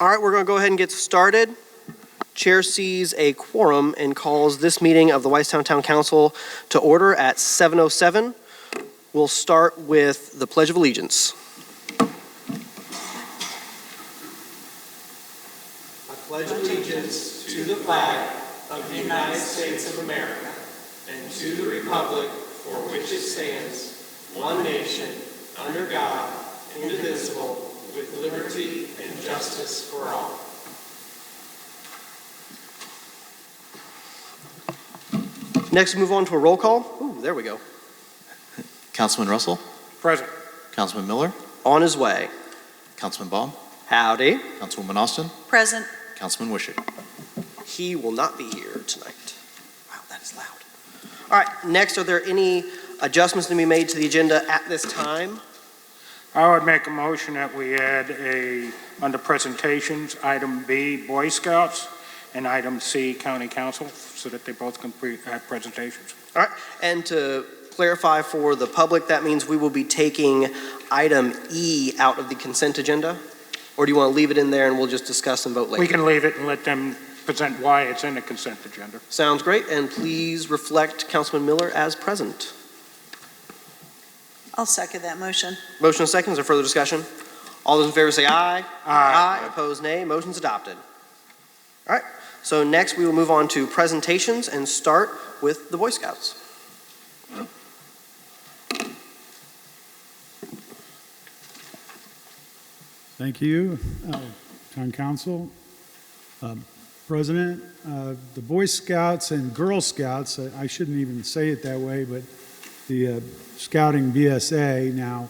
All right, we're going to go ahead and get started. Chair sees a quorum and calls this meeting of the Whitestown Town Council to order at 7:07. We'll start with the Pledge of Allegiance. I pledge allegiance to the flag of the United States of America and to the republic for which it stands, one nation, under God, indivisible, with liberty and justice for all. Next, move on to a roll call. Ooh, there we go. Councilman Russell? Present. Councilman Miller? On his way. Councilman Baum? Howdy. Councilwoman Austin? Present. Councilman Wishick? He will not be here tonight. Wow, that is loud. All right, next, are there any adjustments to be made to the agenda at this time? I would make a motion that we add under presentations, item B, Boy Scouts, and item C, County Council, so that they both can have presentations. All right, and to clarify for the public, that means we will be taking item E out of the consent agenda? Or do you want to leave it in there and we'll just discuss and vote later? We can leave it and let them present why it's in the consent agenda. Sounds great, and please reflect Councilman Miller as present. I'll second that motion. Motion and second, is there further discussion? All those in favor say aye. Aye. Opposed, nay. Motion's adopted. All right, so next we will move on to presentations and start with the Boy Scouts. Thank you, Town Council. President, the Boy Scouts and Girl Scouts, I shouldn't even say it that way, but the Scouting BSA now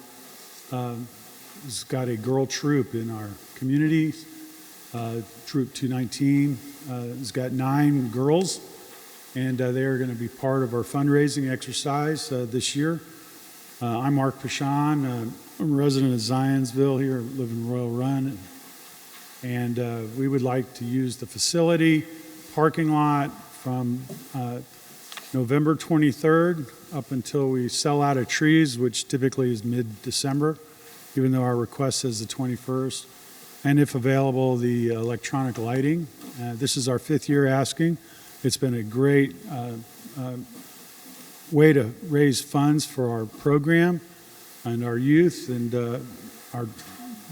has got a girl troop in our community. Troop 219 has got 9 girls, and they are going to be part of our fundraising exercise this year. I'm Mark Pashon. I'm a resident of Zionsville here, live in Royal Run, and we would like to use the facility parking lot from November 23rd up until we sell out of trees, which typically is mid-December, even though our request says the 21st. And if available, the electronic lighting. This is our 5th year asking. It's been a great way to raise funds for our program and our youth, and our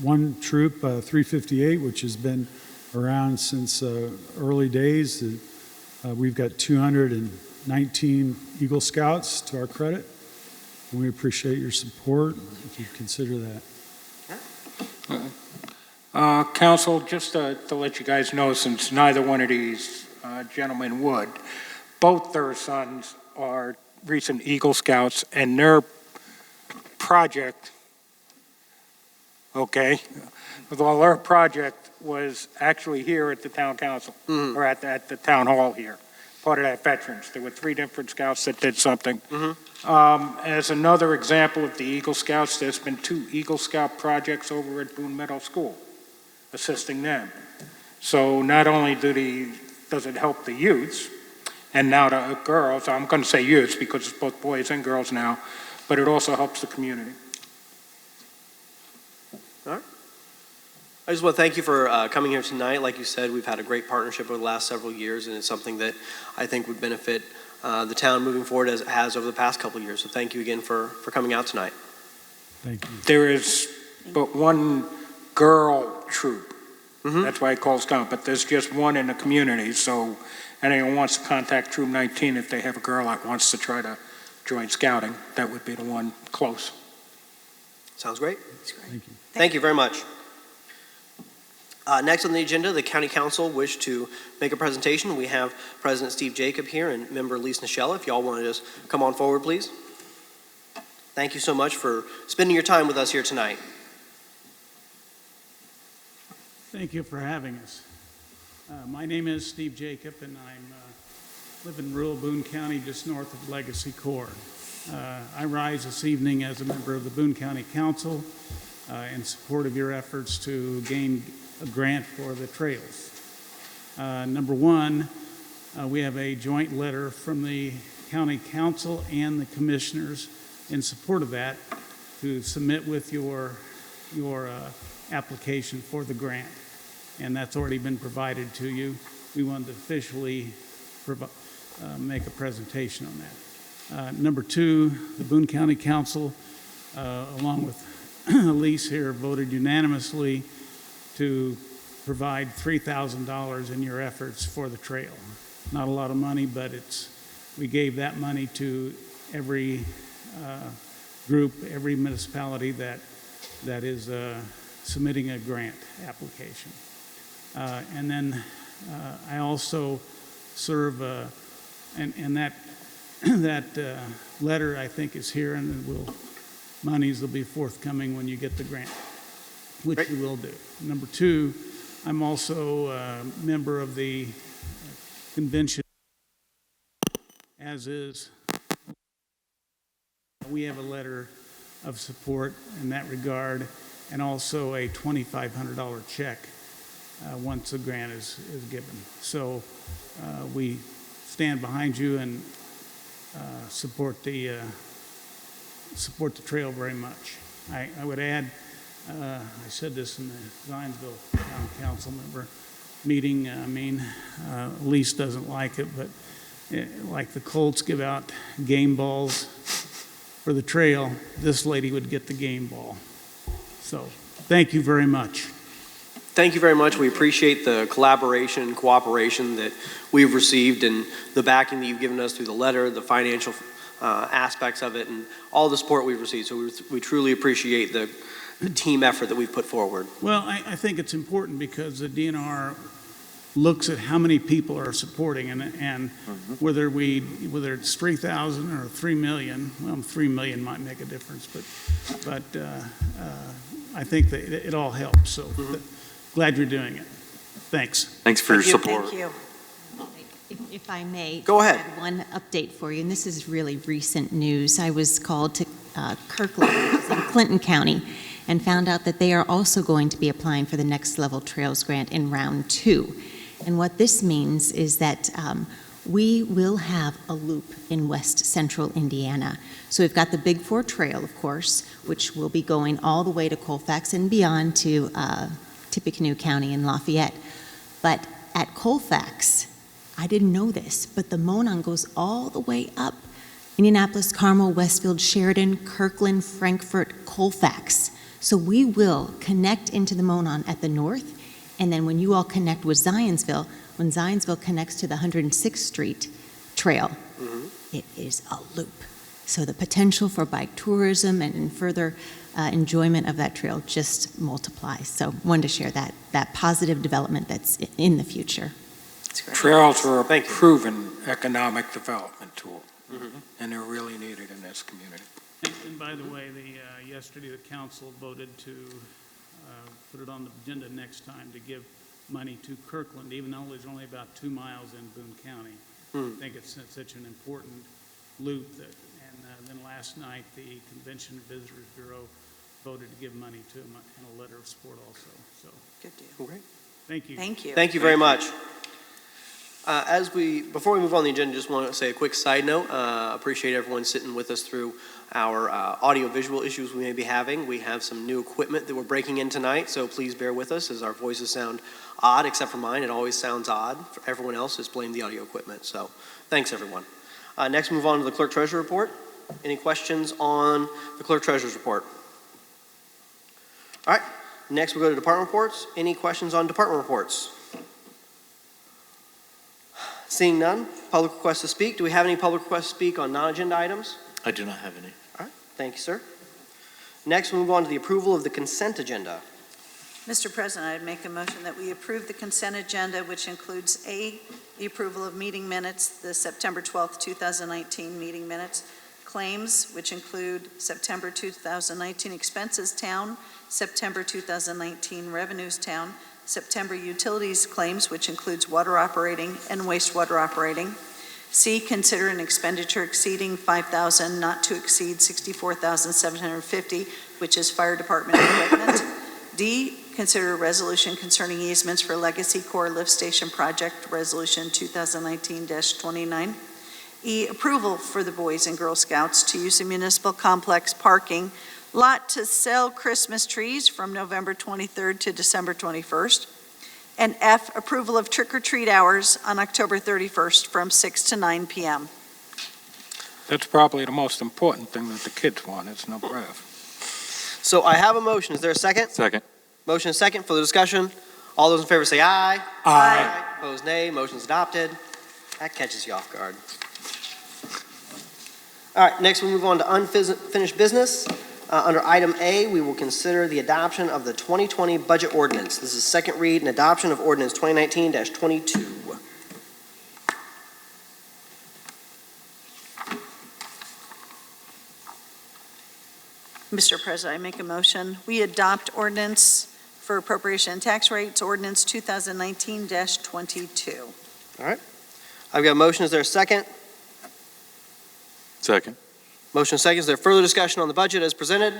one troop, 358, which has been around since early days. We've got 219 Eagle Scouts to our credit, and we appreciate your support if you consider that. Council, just to let you guys know, since neither one of these gentlemen would, both their sons are recent Eagle Scouts, and their project, well, their project was actually here at the town council, or at the town hall here, part of that veterans. There were 3 different scouts that did something. As another example of the Eagle Scouts, there's been 2 Eagle Scout projects over at Boone Meadow School, assisting them. So not only does it help the youths, and now the girls, I'm going to say youths because it's both boys and girls now, but it also helps the community. All right. I just want to thank you for coming here tonight. Like you said, we've had a great partnership over the last several years, and it's something that I think would benefit the town moving forward as it has over the past couple of years. So thank you again for coming out tonight. Thank you. There is but one girl troop. That's why it calls down, but there's just one in the community. So anyone wants to contact Troop 19 if they have a girl that wants to try to join scouting, that would be the one close. Sounds great. Thank you. Thank you very much. Next on the agenda, the County Council wish to make a presentation. We have President Steve Jacob here and member Lisa Nichella. If y'all want to just come on forward, please. Thank you so much for spending your time with us here tonight. Thank you for having us. My name is Steve Jacob, and I live in rural Boone County, just north of Legacy Corps. I rise this evening as a member of the Boone County Council in support of your efforts to gain a grant for the trails. Number one, we have a joint letter from the County Council and the Commissioners in support of that to submit with your application for the grant. and that's already been provided to you. We wanted to officially make a presentation on that. Number two, the Boone County Council, along with Elise here, voted unanimously to provide $3,000 in your efforts for the trail. Not a lot of money, but we gave that money to every group, every municipality that is submitting a grant application. And then I also serve, and that letter I think is here, and monies will be forthcoming when you get the grant, which Great. you will do. Number two, I'm also a member of the convention, as is. We have a letter of support in that regard, and also a $2,500 check once the grant is given. So we stand behind you and support the trail very much. I would add, I said this in the Zionsville Town Council member meeting. Elise doesn't like it, but like the Colts give out game balls for the trail, this lady would get the game ball. So thank you very much. Thank you very much. We appreciate the collaboration and cooperation that we've received and the backing that you've given us through the letter, the financial aspects of it, and all the support we've received. So we truly appreciate the team effort that we've put forward. Well, I think it's important because the DNR looks at how many people are supporting, and whether it's 3,000 or 3 million, well, 3 million might make a difference, but I think that it all helps. So glad you're doing it. Thanks. Thanks for your support. Thank you. If I may. Go ahead. Add one update for you, and this is really recent news. I was called to Kirkland in Clinton County and found out that they are also going to be applying for the Next Level Trails Grant in round 2. And what this means is that we will have a loop in west central Indiana. So we've got the Big Four Trail, of course, which will be going all the way to Colfax and beyond to Tippecanoe County and Lafayette. But at Colfax, I didn't know this, but the Monon goes all the way up. Indianapolis, Carmel, Westfield, Sheridan, Kirkland, Frankfort, Colfax. So we will connect into the Monon at the north, and then when you all connect with Zionsville, when Zionsville connects to the 106th Street Trail, it is a loop. So the potential for bike tourism and further enjoyment of that trail just multiplies. So wanted to share that positive development that's in the future. Trails are a Thank you. proven economic development tool, and they're really needed in this community. And by the way, yesterday the council voted to put it on the agenda next time to give money to Kirkland, even though there's only about 2 miles in Boone County. I think it's such an important loop and then last night the Convention and Visitors Bureau voted to give money to them and a letter of support also. So Good deal. Great. thank you. Thank you. Thank you very much. Before we move on the agenda, just want to say a quick side note. Appreciate everyone sitting with us through our audio-visual issues we may be having. We have some new equipment that we're breaking in tonight, so please bear with us as our voices sound odd, except for mine. It always sounds odd. For everyone else, just blame the audio equipment. So thanks, everyone. Next, move on to the Clerk-Treasurer report. Any questions on the Clerk-Treasurer's report? All right. Next, we'll go to department reports. Any questions on department reports? Seeing none, public requests to speak. Do we have any public requests to speak on non-agenda items? I do not have any. All right, thank you, sir. Next, we'll move on to the approval of the consent agenda. Mr. President, I'd make a motion that we approve the consent agenda, which includes A, the approval of meeting minutes, the September 12th, 2019 meeting minutes, claims, which include September 2019 expenses town, September 2019 revenues town, September utilities claims, which includes water operating and wastewater operating. C, consider an expenditure exceeding $5,000 not to exceed $64,750, which is fire department equipment. D, consider a resolution concerning easements for Legacy Corps Lift Station Project, Resolution 2019-29. E, approval for the Boys and Girl Scouts to use the municipal complex parking lot to sell Christmas trees from November 23rd to December 21st. And F, approval of trick-or-treat hours on October 31st from 6 to 9 p.m. That's probably the most important thing that the kids want, is no breath. So I have a motion. Is there a second? Second. Motion is second. Further discussion? All those in favor say aye. Aye. Opposed, nay. Motion's adopted. That catches you off guard. All right, next we move on to unfinished business. Under item A, we will consider the adoption of the 2020 budget ordinance. This is second read and adoption of ordinance 2019-22. Mr. President, I make a motion. We adopt ordinance for appropriation and tax rates, ordinance 2019-22. I've got a motion. Is there a second? Second. Motion second. Is there further discussion on the budget as presented?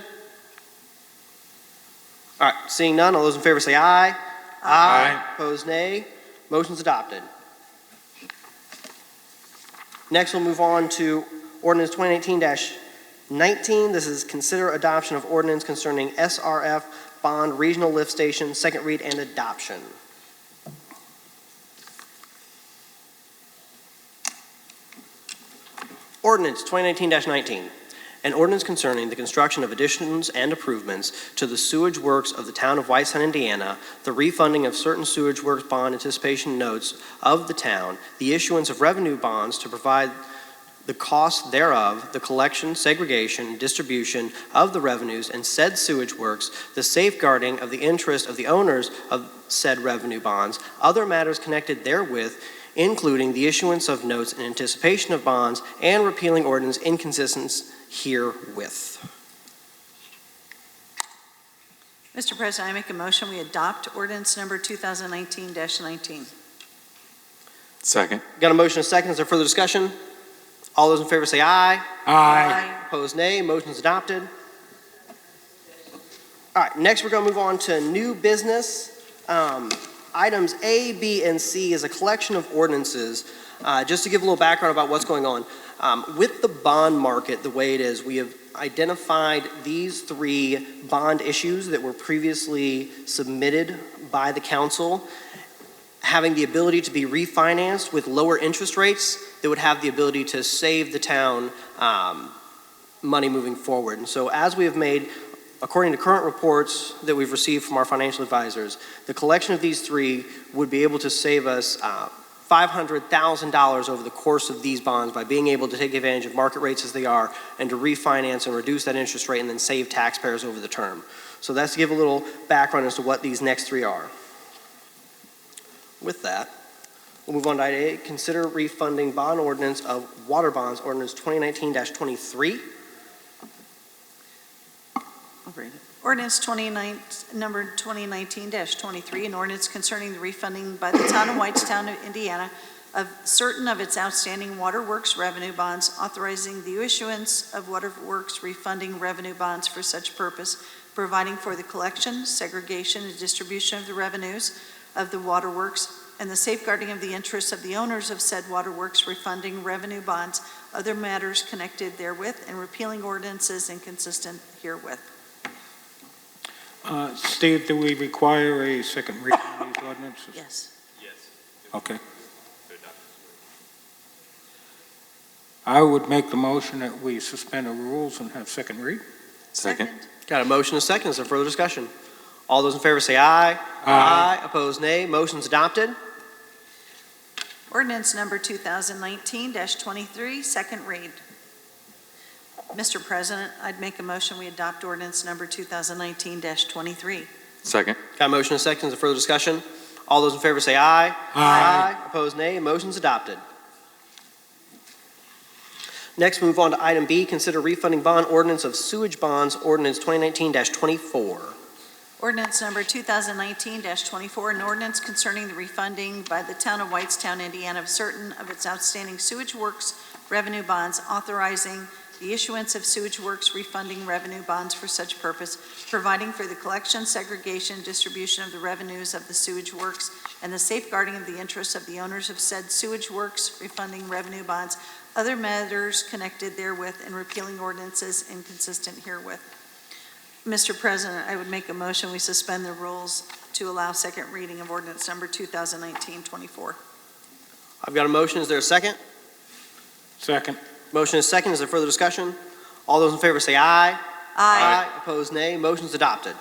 All right, seeing none, all those in favor say aye. Aye. Opposed, nay. Motion's adopted. Next, we'll move on to ordinance 2019-19. This is consider adoption of ordinance concerning SRF Bond Regional Lift Station, second read and adoption. Ordinance 2019-19, an ordinance concerning the construction of additions and improvements to the sewage works of the town of Whitestown, Indiana, the refunding of certain sewage works bond anticipation notes of the town, the issuance of revenue bonds to provide the cost thereof, the collection, segregation, and distribution of the revenues and said sewage works, the safeguarding of the interest of the owners of said revenue bonds, other matters connected therewith, including the issuance of notes in anticipation of bonds and repealing ordinance inconsistent herewith. Mr. President, I make a motion. We adopt ordinance number 2019-19. Second. Got a motion and a second. Is there further discussion? All those in favor say aye. Aye. Opposed, nay. Motion is adopted. All right, next we're going to move on to new business. Items A, B, and C is a collection of ordinances. Just to give a little background about what's going on. With the bond market the way it is, we have identified these three bond issues that were previously submitted by the council, having the ability to be refinanced with lower interest rates that would have the ability to save the town money moving forward. And so as we have made, according to current reports that we've received from our financial advisors, the collection of these three would be able to save us $500,000 over the course of these bonds by being able to take advantage of market rates as they are and to refinance and reduce that interest rate and then save taxpayers over the term. So that's to give a little background as to what these next three are. With that, we'll move on to item A, consider refunding bond ordinance of water bonds, ordinance 2019-23. I'll read it. Ordinance number 2019-23, an ordinance concerning the refunding by the town of Whitestown, Indiana, of certain of its outstanding waterworks revenue bonds, authorizing the issuance of waterworks refunding revenue bonds for such purpose, providing for the collection, segregation, and distribution of the revenues of the waterworks, and the safeguarding of the interests of the owners of said waterworks refunding revenue bonds, other matters connected therewith, and repealing ordinances inconsistent herewith. Steve, do we require a second reading of these ordinances? Yes. Okay. I would make the motion that we suspend the rules and have second read. Second. Got a motion and a second. Is there further discussion? All those in favor say aye. Aye. Opposed, nay. Motion's adopted. Ordinance number 2019-23, second read. Mr. President, I'd make a motion we adopt ordinance number 2019-23. Second. Got a motion and a second. Is there further discussion? All those in favor say aye. Aye. Opposed, nay. Motion's adopted. Next, move on to item B, consider refunding bond ordinance of sewage bonds, ordinance 2019-24. Ordinance number 2019-24, an ordinance concerning the refunding by the town of Whitestown, Indiana, of certain of its outstanding sewage works revenue bonds, authorizing the issuance of sewage works refunding revenue bonds for such purpose, providing for the collection, segregation, and distribution of the revenues of the sewage works, and the safeguarding of the interests of the owners of said sewage works refunding revenue bonds, other matters connected therewith, and repealing ordinances inconsistent herewith. Mr. President, I would make a motion, we suspend the rules to allow second reading of ordinance number 2019-24. I've got a motion. Is there a second? Second. Motion is second. Is there further discussion? All those in favor say aye. Opposed, nay. Motion's adopted.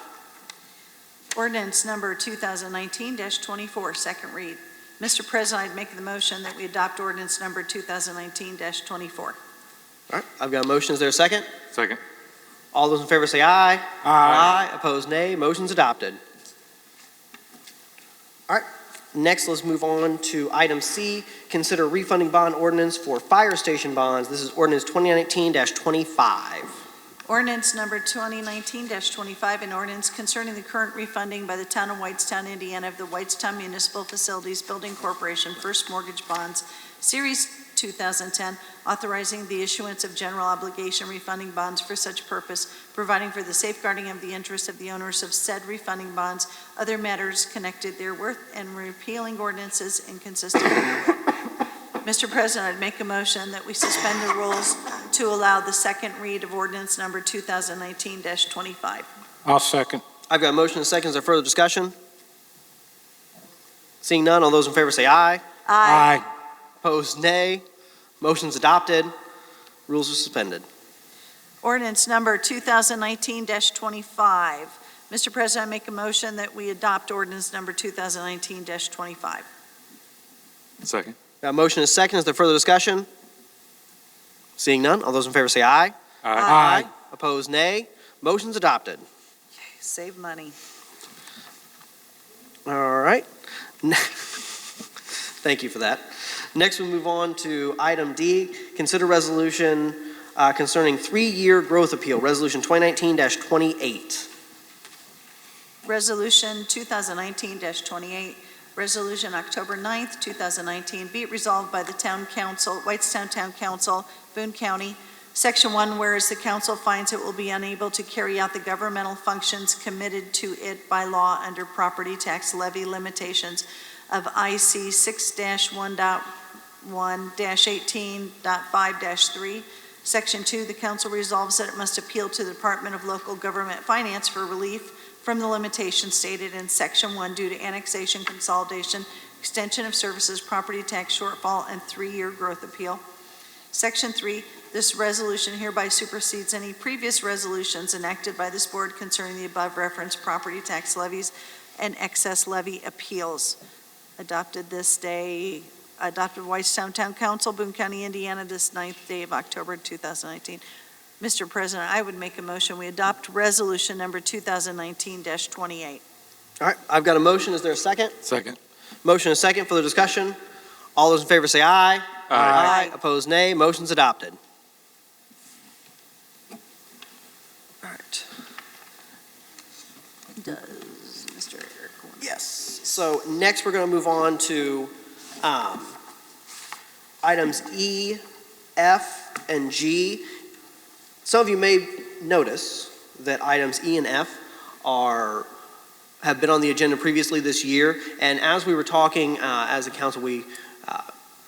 Ordinance number 2019-24, second read. Mr. President, I'd make the motion that we adopt ordinance number 2019-24. All right, I've got a motion. Is there a second? Second. All those in favor say aye. Opposed, nay. Motion's adopted. All right, next let's move on to item C, consider refunding bond ordinance for fire station bonds. This is ordinance 2019-25. Ordinance number 2019-25, an ordinance concerning the current refunding by the town of Whitestown, Indiana of the Whitestown Municipal Facilities Building Corporation First Mortgage Bonds, Series 2010, authorizing the issuance of general obligation refunding bonds for such purpose, providing for the safeguarding of the interests of the owners of said refunding bonds, other matters connected therewith, and repealing ordinances inconsistent therewith. Mr. President, I'd make a motion that we suspend the rules to allow the second read of ordinance number 2019-25. I'll second. I've got a motion and a second. Is there further discussion? Seeing none, all those in favor say aye. Opposed, nay. Motion's adopted. Rules are suspended. Ordinance number 2019-25. Mr. President, I make a motion that we adopt ordinance number 2019-25. Second. Got a motion and a second. Is there further discussion? Seeing none, all those in favor say aye. Aye. Opposed, nay. Motion's adopted. Save money. All right. Thank you for that. Next, we move on to item D, consider resolution concerning 3-year growth appeal, resolution 2019-28. Resolution 2019-28, resolution October 9th, 2019, be it resolved by the Town Council, Whitestown Town Council, Boone County, Section 1, whereas the council finds it will be unable to carry out the governmental functions committed to it by law under property tax levy limitations of IC 6-1.1-18.5-3. Section 2, the council resolves that it must appeal to the Department of Local Government Finance for relief from the limitations stated in Section 1 due to annexation, consolidation, extension of services, property tax shortfall, and 3-year growth appeal. Section 3, this resolution hereby supersedes any previous resolutions enacted by this board concerning the above referenced property tax levies and excess levy appeals. Adopted Whitestown Town Council, Boone County, Indiana, this 9th day of October 2019. Mr. President, I would make a motion we adopt resolution number 2019-28. All right, I've got a motion. Is there a second? Second. Motion and a second. Further discussion? All those in favor say aye. Aye. Opposed, nay. Motion's adopted. All right. Does Mr. Eric want to- Yes. So next, we're going to move on to items E, F, and G. Some of you may notice that items E and F have been on the agenda previously this year, and as we were talking as a council, we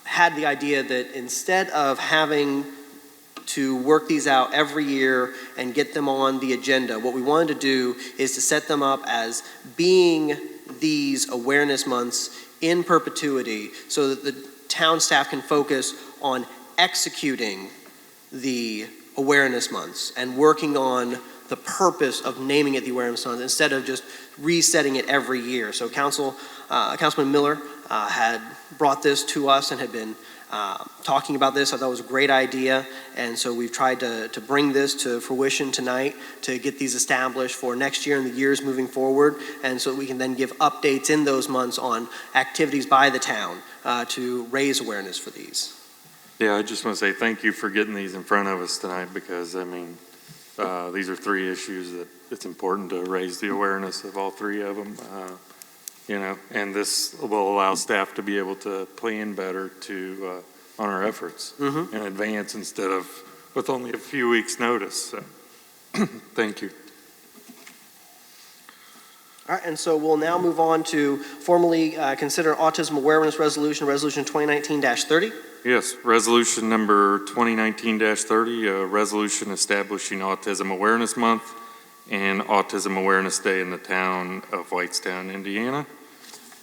had the idea that instead of having to work these out every year and get them on the agenda, what we wanted to do is to set them up as being these awareness months in perpetuity so that the town staff can focus on executing the awareness months and working on the purpose of naming it the awareness month instead of just resetting it every year. So Councilman Miller had brought this to us and had been talking about this. I thought it was a great idea, and so we've tried to bring this to fruition tonight to get these established for next year and the years moving forward, and so we can then give updates in those months on activities by the town to raise awareness for these. Yeah, I just want to say thank you for getting these in front of us tonight because, I mean, these are 3 issues that it's important to raise the awareness of all 3 of them, and this will allow staff to be able to plan better on our efforts in advance instead of with only a few weeks' notice. So, thank you. All right, and so we'll now move on to formally consider Autism Awareness Resolution, Resolution 2019-30. Yes, resolution number 2019-30, a resolution establishing Autism Awareness Month and Autism Awareness Day in the town of Whitestown, Indiana.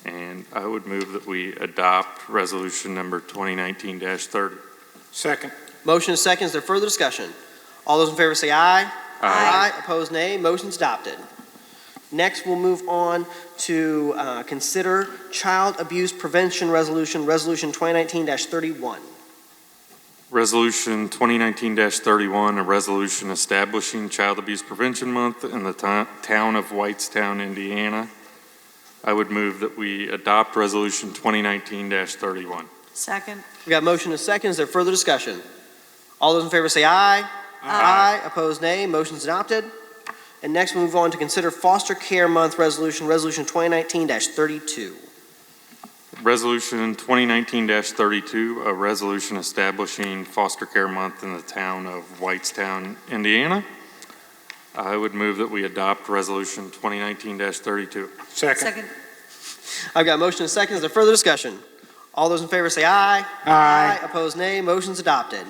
And I would move that we adopt resolution number 2019-30. Second. Motion is second. Is there further discussion? All those in favor say aye. Aye. Opposed, nay. Motion's adopted. Next, we'll move on to consider Child Abuse Prevention Resolution, Resolution 2019-31. Resolution 2019-31, a resolution establishing Child Abuse Prevention Month in the town of Whitestown, Indiana. I would move that we adopt resolution 2019-31. Second. We got motion and second. Is there further discussion? All those in favor say aye. Aye. Opposed, nay. Motion's adopted. And next, we move on to consider Foster Care Month Resolution, Resolution 2019-32. Resolution 2019-32, a resolution establishing Foster Care Month in the town of Whitestown, Indiana. I would move that we adopt resolution 2019-32. Second. I've got motion and second. Is there further discussion? All those in favor say aye. Aye. Opposed, nay. Motion's adopted.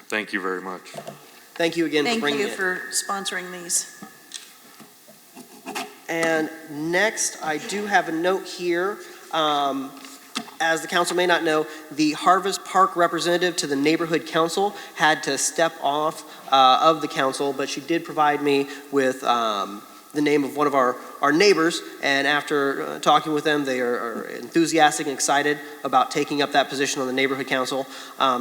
Thank you very much. Thank you again for Thank bringing you it. for sponsoring these. And next, I do have a note here. As the council may not know, the Harvest Park representative to the neighborhood council had to step off of the council, but she did provide me with the name of one of our neighbors, and after talking with them, they are enthusiastic and excited about taking up that position on the neighborhood council.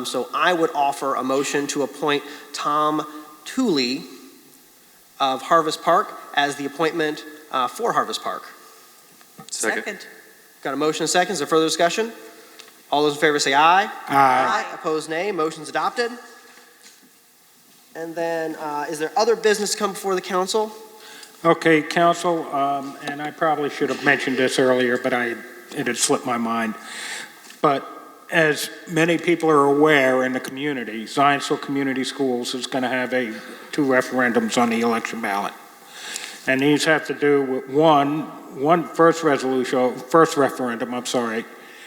So I would offer a motion to appoint Tom Tooley of Harvest Park as the appointment for Harvest Park. Second. Got a motion and second. Is there further discussion? All those in favor say aye. Aye. Opposed, nay. Motion's adopted. And then, is there other business to come before the council? Okay, council, and I probably should have mentioned this earlier, but it had slipped my mind. But as many people are aware in the community, Zionsville Community Schools is going to have two referendums on the election ballot. And these have to do with first referendum,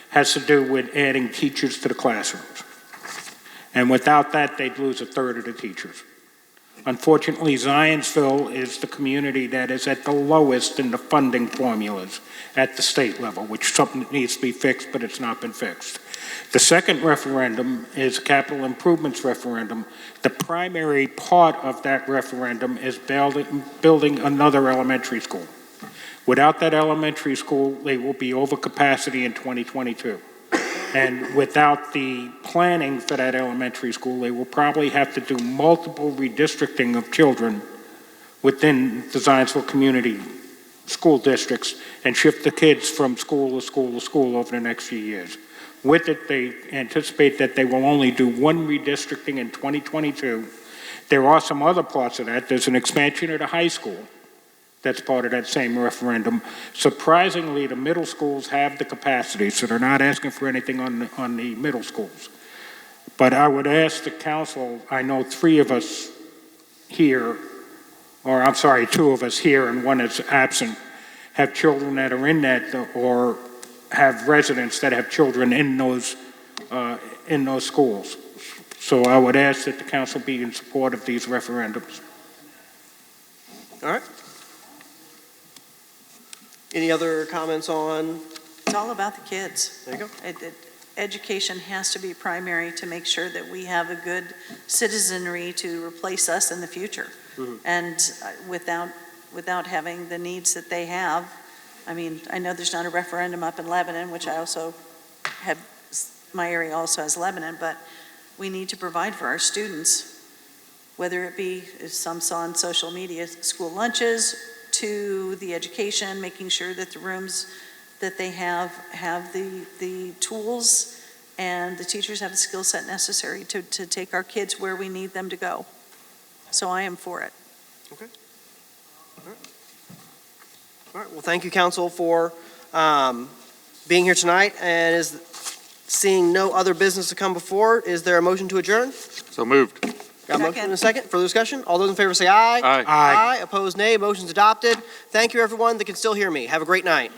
has to do with adding teachers to the classrooms. And without that, they'd lose a third of the teachers. Unfortunately, Zionsville is the community that is at the lowest in the funding formulas at the state level, which is something that needs to be fixed, but it's not been fixed. The second referendum is a capital improvements referendum. The primary part of that referendum is building another elementary school. Without that elementary school, they will be over capacity in 2022. And without the planning for that elementary school, they will probably have to do multiple redistricting of children within the Zionsville community school districts and shift the kids from school to school to school over the next few years. With it, they anticipate that they will only do one redistricting in 2022. There are some other parts of that. There's an expansion of the high school that's part of that same referendum. Surprisingly, the middle schools have the capacity, so they're not asking for anything on the middle schools. But I would ask the council, I know two of us here and one is absent, have children that are in that or have residents that have children in those schools. So I would ask that the council be in support of these referendums. All right. Any other comments on? It's all about the kids. There you go. Education has to be primary to make sure that we have a good citizenry to replace us in the future. Mm-hmm. And without having the needs that they have, I mean, I know there's not a referendum up in Lebanon, which I also have, my area also has Lebanon, but we need to provide for our students, whether it be, as some saw on social media, school lunches, to the education, making sure that the rooms that they have the tools and the teachers have the skill set necessary to take our kids where we need them to go. So I am for it. Okay. All right. Well, thank you, council, for being here tonight. And seeing no other business to come before, is there a motion to adjourn? So moved. Got a motion and a second. Further discussion? All those in favor say aye. Aye. Aye. Opposed, nay. Motion's adopted. Thank you, everyone that can still hear me. Have a great night.